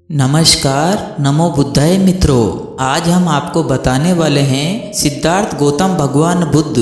नमस्कार, नमो बुद्धाय मित्रों। आज हम आपको बताने वाले हैं सिद्धार्थ गौतम भगवान बुद्ध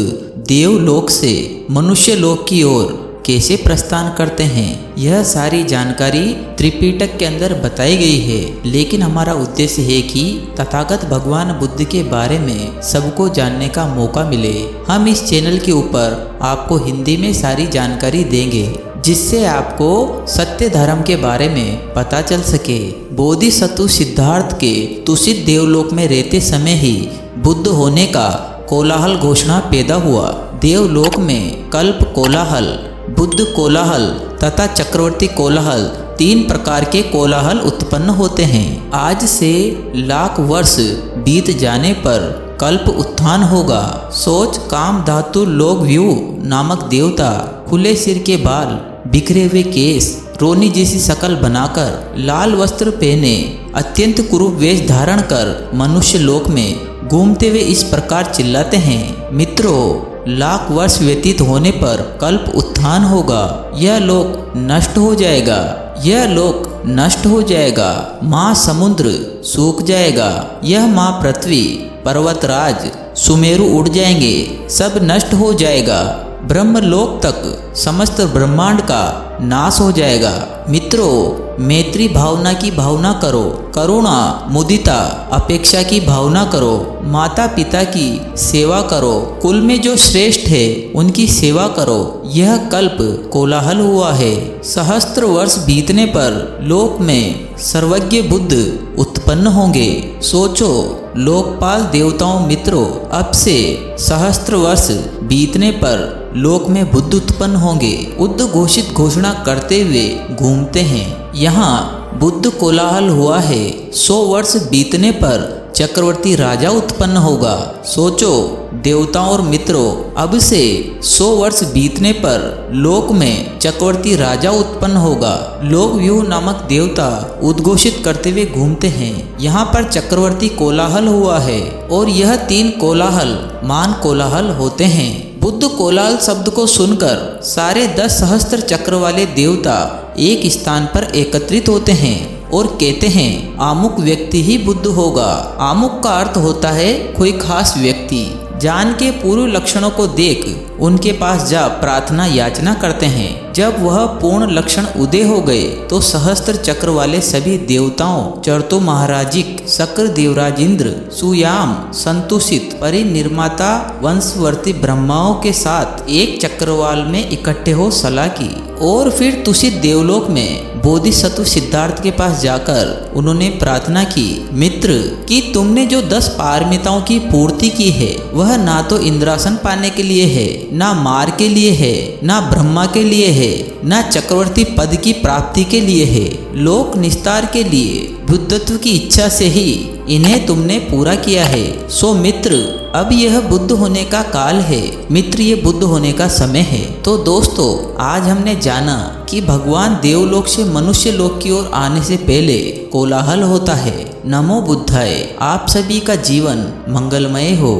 देवलोक से मनुष्य लोक की ओर कैसे प्रस्थान करते हैं। यह सारी जानकारी त्रिपिटक के अंदर बताई गई है, लेकिन हमारा उद्देश्य है कि तथागत भगवान बुद्ध के बारे में सबको जानने का मौका मिले। हम इस चैनल के ऊपर आपको हिंदी में सारी जानकारी देंगे, जिससे आपको सत्य धर्म के बारे में पता चल सके। बोधिसत्व सिद्धार्थ के तुषित देवलोक में रहते समय ही बुद्ध होने का कोलाहल घोषणा पैदा हुआ। देवलोक में कल्प कोलाहल, बुद्ध कोलाहल तथा चक्रवर्ती कोलाहल, तीन प्रकार के कोलाहल उत्पन्न होते हैं। आज से लाख वर्ष बीत जाने पर कल्प उत्थान होगा। सोच काम धातु लोक व्यू नामक देवता खुले सिर के बाल, बिखरे हुए केस, रोनी जैसी शकल बनाकर लाल वस्त्र पहने अत्यंत कुरूप वेश धारण कर मनुष्य लोक में घूमते हुए इस प्रकार चिल्लाते हैं, मित्रों, लाख वर्ष व्यतीत होने पर कल्प उत्थान होगा। यह लोक नष्ट हो जाएगा, यह लोक नष्ट हो जाएगा। माँ समुद्र सूख जाएगा, यह माँ पृथ्वी, पर्वतराज, सुमेरु उड़ जाएंगे, सब नष्ट हो जाएगा। ब्रह्मलोक तक समस्त ब्रह्मांड का नाश हो जाएगा। मित्रों, मैत्री भावना की भावना करो, करुणा, मुदिता, अपेक्षा की भावना करो, माता पिता की सेवा करो, कुल में जो श्रेष्ठ है उनकी सेवा करो। यह कल्प कोलाहल हुआ है। सहस्त्र वर्ष बीतने पर लोक में सर्वज्ञ बुद्ध उत्पन्न होंगे। सोचो, लोकपाल देवताओं मित्रों, अब से सहस्त्र वर्ष बीतने पर लोक में बुद्ध उत्पन्न होंगे। बुद्ध घोषित घोषणा करते हुए घूमते हैं। यहाँ बुद्ध कोलाहल हुआ है। 100 वर्ष बीतने पर चक्रवर्ती राजा उत्पन्न होगा। सोचो देवताओं और मित्रों, अब से 100 वर्ष बीतने पर लोक में चक्रवर्ती राजा उत्पन्न होगा। लोक व्यू नामक देवता उद्घोषित करते हुए घूमते हैं। यहाँ पर चक्रवर्ती कोलाहल हुआ है और यह 3 कोलाहल मान कोलाहल होते हैं। बुद्ध कोलाहल शब्द को सुनकर सारे 10 सहस्त्र चक्र वाले देवता एक स्थान पर एकत्रित होते हैं और कहते हैं, आमुक व्यक्ति ही बुद्ध होगा। आमुक का अर्थ होता है कोई खास व्यक्ति। जान के पूर्व लक्षणों को देख उनके पास जा प्रार्थना याचना करते हैं। जब वह पूर्ण लक्षण उदय हो गए तो सहस्त्र चक्र वाले सभी देवताओं, चरतो महाराजिक, शक्र देवराज इंद्र, सुयाम, संतुषित, परिनिर्माता, वंशवर्ती ब्रह्माओं के साथ एक चक्रवाल में इकट्ठे हो सलाह की और फिर तुषित देवलोक में बोधिसत्व सिद्धार्थ के पास जाकर उन्होंने प्रार्थना की, मित्र, कि तुमने जो 10 पारमिताओं की पूर्ति की है वह ना तो इंद्रासन पाने के लिए है, ना मार के लिए है, ना ब्रह्मा के लिए है, ना चक्रवर्ती पद की प्राप्ति के लिए है। लोक निस्तार के लिए बुद्धत्व की इच्छा से ही इन्हें तुमने पूरा किया है। सो मित्र, अब यह बुद्ध होने का काल है। मित्र, ये बुद्ध होने का समय है। तो दोस्तों, आज हमने जाना कि भगवान देवलोक से मनुष्य लोक की ओर आने से पहले कोलाहल होता है। नमो बुद्धाय। आप सभी का जीवन मंगलमय हो।